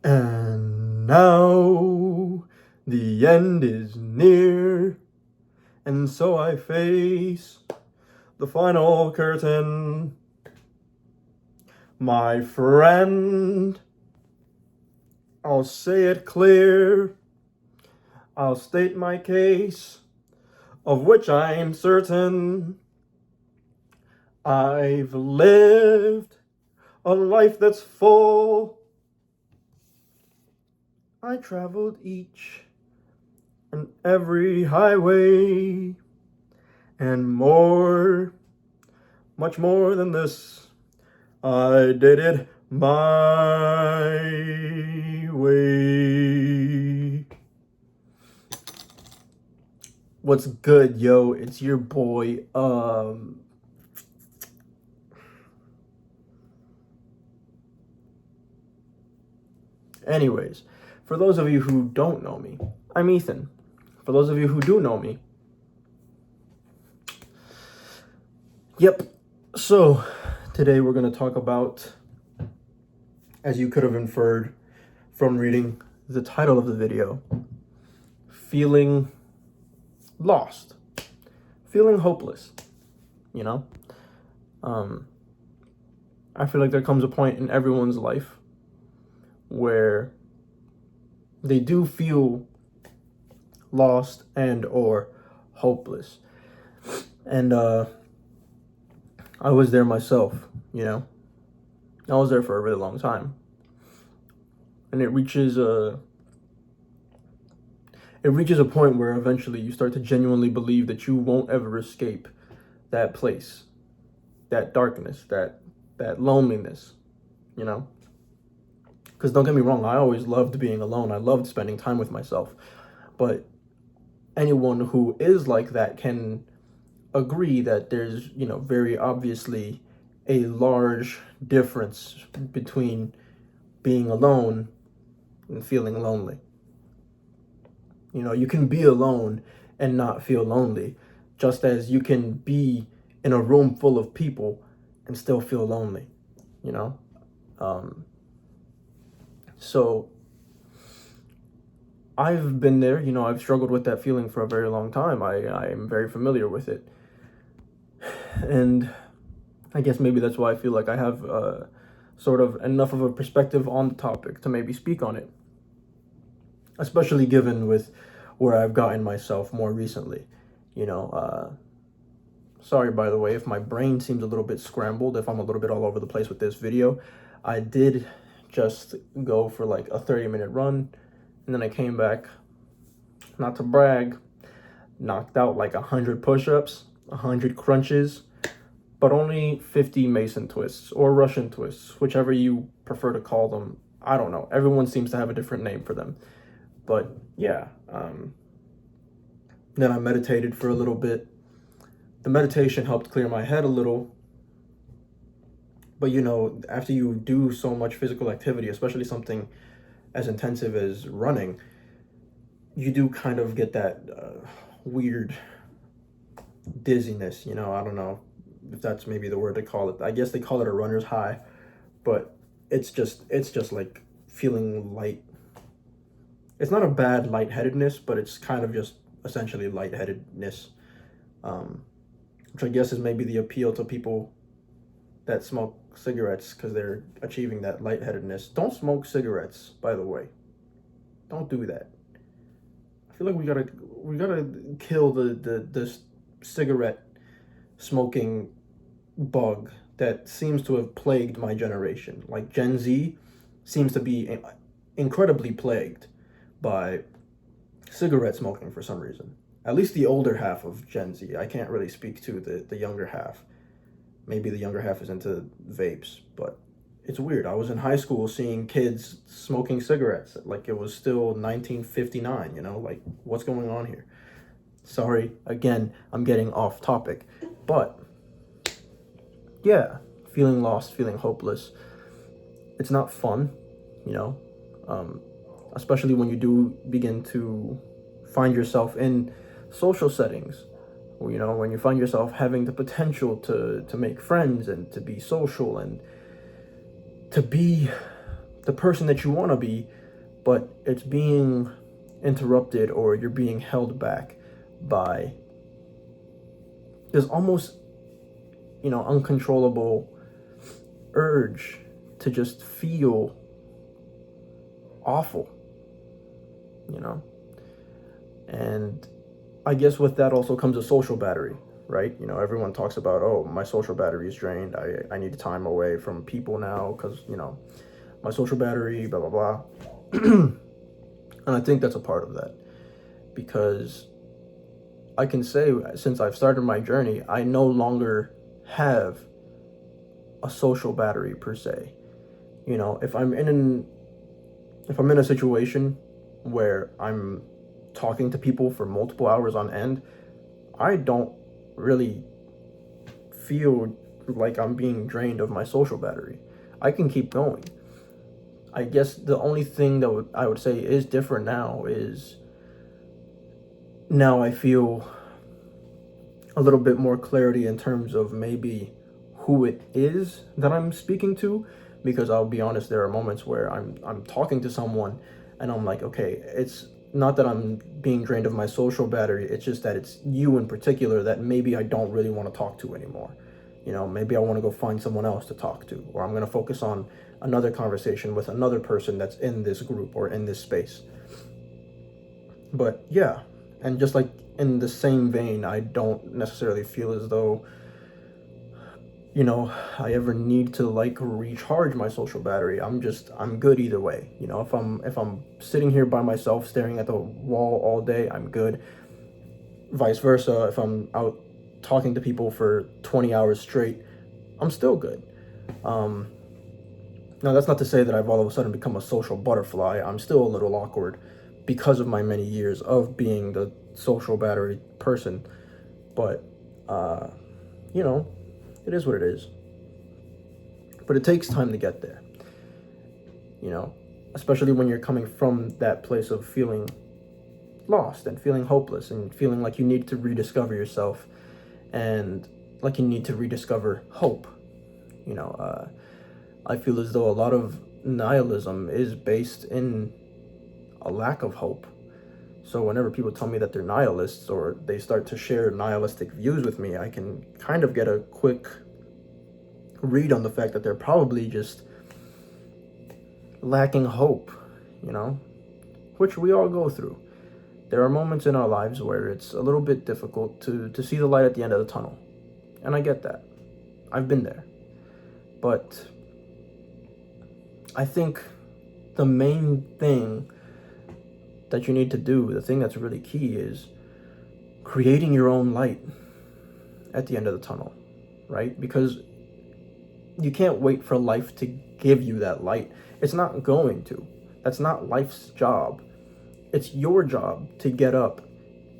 And now the end is near, and so I face the final curtain. My friend, I'll say it clear. I'll state my case, of which I am certain. I've lived a life that's full. I traveled each and every highway, and more, much more than this. I did it my way. What's good, yo? It's your boy, anyways, for those of you who don't know me, I'm Ethan. For those of you who do know me, yep. So, today we're going to talk about, as you could have inferred from reading the title of the video, feeling lost, feeling hopeless, you know? I feel like there comes a point in everyone's life where they do feel lost and or hopeless. And I was there myself, you know? I was there for a really long time. And it reaches a point where eventually you start to genuinely believe that you won't ever escape that place, that darkness, that loneliness, you know? Because don't get me wrong, I always loved being alone. I loved spending time with myself. But anyone who is like that can agree that there's, very obviously a large difference between being alone and feeling lonely. You can be alone and not feel lonely, just as you can be in a room full of people and still feel lonely, So I've been there, I've struggled with that feeling for a very long time. I am very familiar with it. And I guess maybe that's why I feel like I have sort of enough of a perspective on the topic to maybe speak on it, especially given with where I've gotten myself more recently. Sorry, by the way, if my brain seems a little bit scrambled, if I'm a little bit all over the place with this video. I did just go for like a 30-minute run, and then I came back, not to brag, knocked out like 100 push-ups, 100 crunches, but only 50 Mason twists or Russian twists, whichever you prefer to call them. I don't know. Everyone seems to have a different name for them. But yeah, then I meditated for a little bit. The meditation helped clear my head a little. But after you do so much physical activity, especially something as intensive as running, you do kind of get that weird dizziness. I don't know if that's maybe the word to call it. I guess they call it a runner's high, but it's just like feeling light. It's not a bad lightheadedness, but it's kind of just essentially lightheadedness, which I guess is maybe the appeal to people that smoke cigarettes, because they're achieving that lightheadedness. Don't smoke cigarettes, by the way. Don't do that. I feel like we gotta kill the cigarette smoking bug that seems to have plagued my generation. Like Gen Z seems to be incredibly plagued by cigarette smoking for some reason. At least the older half of Gen Z. I can't really speak to the younger half. Maybe the younger half is into vapes, but it's weird. I was in high school seeing kids smoking cigarettes like it was still 1959, like what's going on here? Sorry, again, I'm getting off topic, but yeah, feeling lost, feeling hopeless. It's not fun, especially when you do begin to find yourself in social settings. When you find yourself having the potential to make friends and to be social and to be the person that you want to be, but it's being interrupted, or you're being held back by this almost, uncontrollable urge to just feel awful, you know? And I guess with that also comes a social battery, right? Everyone talks about, oh, my social battery is drained. I need time away from people now because, my social battery, blah, blah, blah. And I think that's a part of that, because I can say, since I've started my journey, I no longer have a social battery per se. If I'm in a situation where I'm talking to people for multiple hours on end, I don't really feel like I'm being drained of my social battery. I can keep going. I guess the only thing that I would say is different now is, now I feel a little bit more clarity in terms of maybe who it is that I'm speaking to, because I'll be honest, there are moments where I'm talking to someone and I'm like, okay, it's not that I'm being drained of my social battery, it's just that it's you in particular that maybe I don't really want to talk to anymore. Maybe I want to go find someone else to talk to, or I'm going to focus on another conversation with another person that's in this group or in this space. But yeah, and just like in the same vein, I don't necessarily feel as though, I ever need to recharge my social battery. I'm good either way. If I'm sitting here by myself staring at the wall all day, I'm good. Vice versa, if I'm out talking to people for 20 hours straight, I'm still good. Now, that's not to say that I've all of a sudden become a social butterfly. I'm still a little awkward because of my many years of being the social battery person. But, it is what it is. But it takes time to get there, especially when you're coming from that place of feeling lost and feeling hopeless and feeling like you need to rediscover yourself and like you need to rediscover hope. I feel as though a lot of nihilism is based in a lack of hope. So whenever people tell me that they're nihilists or they start to share nihilistic views with me, I can kind of get a quick read on the fact that they're probably just lacking hope, which we all go through. There are moments in our lives where it's a little bit difficult to see the light at the end of the tunnel. And I get that. I've been there. But I think the main thing that you need to do, the thing that's really key, is creating your own light at the end of the tunnel, right? Because you can't wait for life to give you that light. It's not going to. That's not life's job. It's your job to get up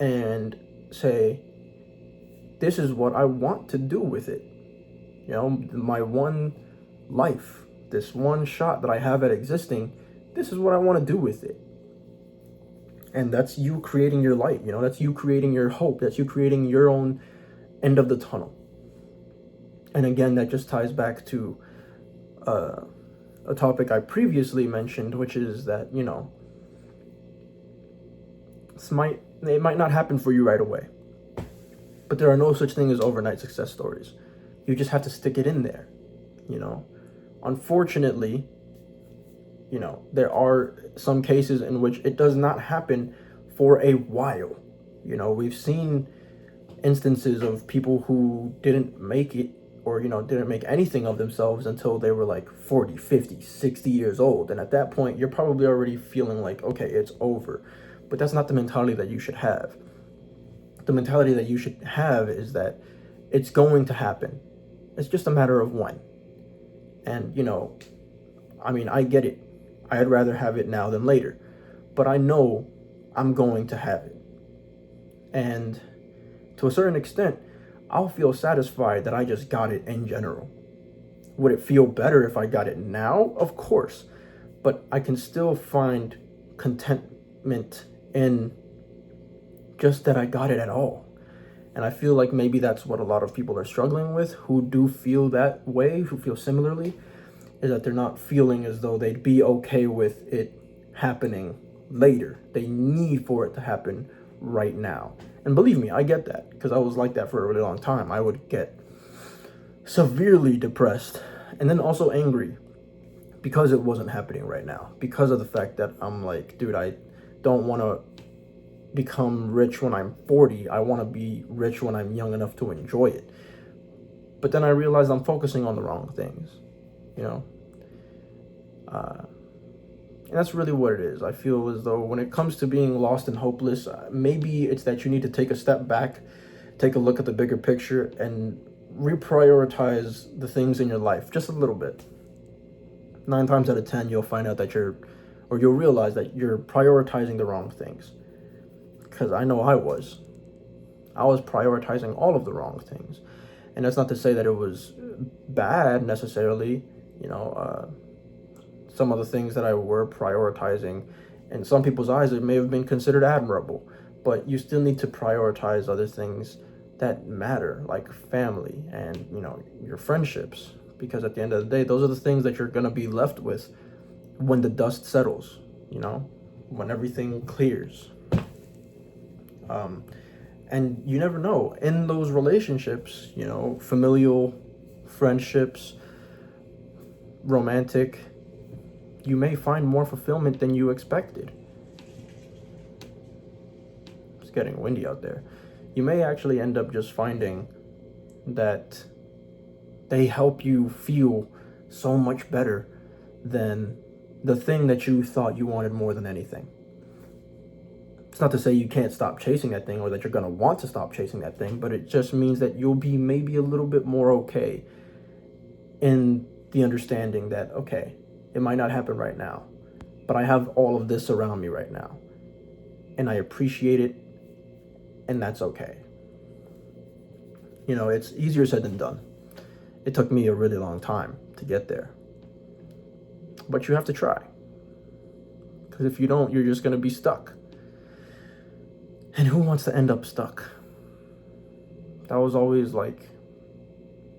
and say, this is what I want to do with it. My one life, this one shot that I have at existing, this is what I want to do with it. And that's you creating your light, that's you creating your hope, that's you creating your own end of the tunnel. And again, that just ties back to a topic I previously mentioned, which is that, it might not happen for you right away. But there are no such thing as overnight success stories. You just have to stick it in there, Unfortunately, there are some cases in which it does not happen for a while. We've seen instances of people who didn't make it, or, didn't make anything of themselves until they were like 40, 50, 60 years old. And at that point, you're probably already feeling like, okay, it's over. But that's not the mentality that you should have. The mentality that you should have is that it's going to happen. It's just a matter of when. And, I get it. I'd rather have it now than later. But I know I'm going to have it. And to a certain extent, I'll feel satisfied that I just got it in general. Would it feel better if I got it now? Of course. But I can still find contentment in just that I got it at all. And I feel like maybe that's what a lot of people are struggling with, who do feel that way, who feel similarly, is that they're not feeling as though they'd be okay with it happening later. They need for it to happen right now. And believe me, I get that, because I was like that for a really long time. I would get severely depressed and then also angry because it wasn't happening right now, because of the fact that I'm like, dude, I don't want to become rich when I'm 40. I want to be rich when I'm young enough to enjoy it. But then I realized I'm focusing on the wrong things, you know? And that's really what it is. I feel as though when it comes to being lost and hopeless, maybe it's that you need to take a step back, take a look at the bigger picture, and reprioritize the things in your life just a little bit. 9 times out of 10, you'll find out that you'll realize that you're prioritizing the wrong things. Because I know I was prioritizing all of the wrong things. And that's not to say that it was bad necessarily, you know. Some of the things that I were prioritizing, in some people's eyes, it may have been considered admirable, but you still need to prioritize other things that matter, like family and, you know, your friendships, because at the end of the day, those are the things that you're going to be left with when the dust settles, you know, when everything clears. And you never know, in those relationships, you know, familial, friendships, romantic, you may find more fulfillment than you expected. It's getting windy out there. You may actually end up just finding that they help you feel so much better than the thing that you thought you wanted more than anything. It's not to say you can't stop chasing that thing or that you're going to want to stop chasing that thing, but it just means that you'll be maybe a little bit more okay in the understanding that, okay, it might not happen right now, but I have all of this around me right now, and I appreciate it, and that's okay. You know, it's easier said than done. It took me a really long time to get there, but you have to try, because if you don't, you're just going to be stuck. And who wants to end up stuck? That was always like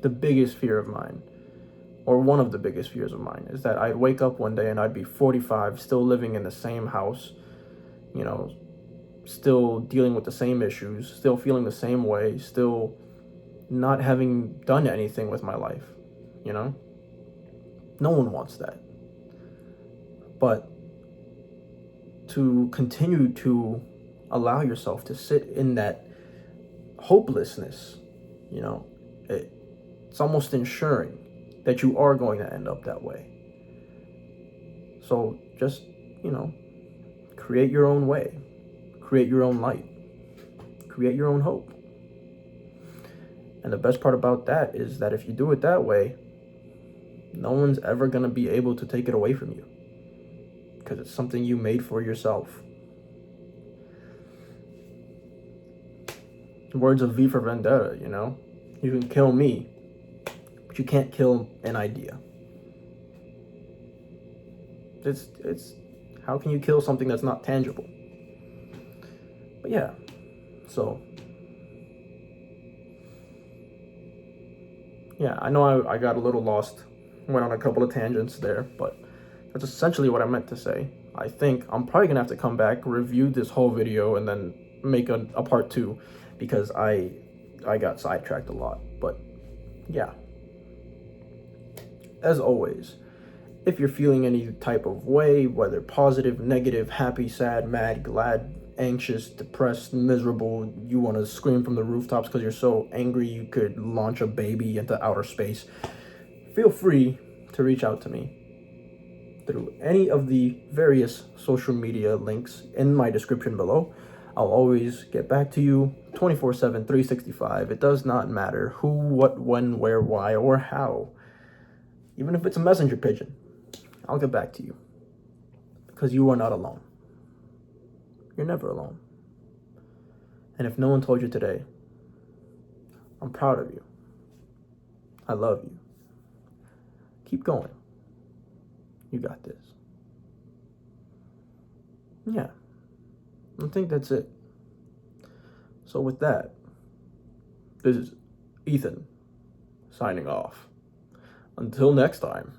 the biggest fear of mine, or one of the biggest fears of mine, is that I'd wake up one day and I'd be 45, still living in the same house, you know, still dealing with the same issues, still feeling the same way, still not having done anything with my life, you know? No one wants that. But to continue to allow yourself to sit in that hopelessness, you know, it's almost ensuring that you are going to end up that way. So just, you know, create your own way, create your own light, create your own hope. And the best part about that is that if you do it that way, no one's ever going to be able to take it away from you, because it's something you made for yourself. Words of V for Vendetta, you know? You can kill me, but you can't kill an idea. It's how can you kill something that's not tangible? But yeah, so yeah, I know I got a little lost, went on a couple of tangents there, but that's essentially what I meant to say. I think I'm probably gonna have to come back, review this whole video, and then make a part 2, because I got sidetracked a lot. But yeah, as always, if you're feeling any type of way, whether positive, negative, happy, sad, mad, glad, anxious, depressed, miserable, you want to scream from the rooftops because you're so angry you could launch a baby into outer space, feel free to reach out to me through any of the various social media links in my description below. I'll always get back to you 24/7, 365. It does not matter who, what, when, where, why, or how. Even if it's a messenger pigeon, I'll get back to you, because you are not alone. You're never alone. And if no one told you today, I'm proud of you. I love you. Keep going. You got this. Yeah, I think that's it. So with that, this is Ethan signing off. Until next time.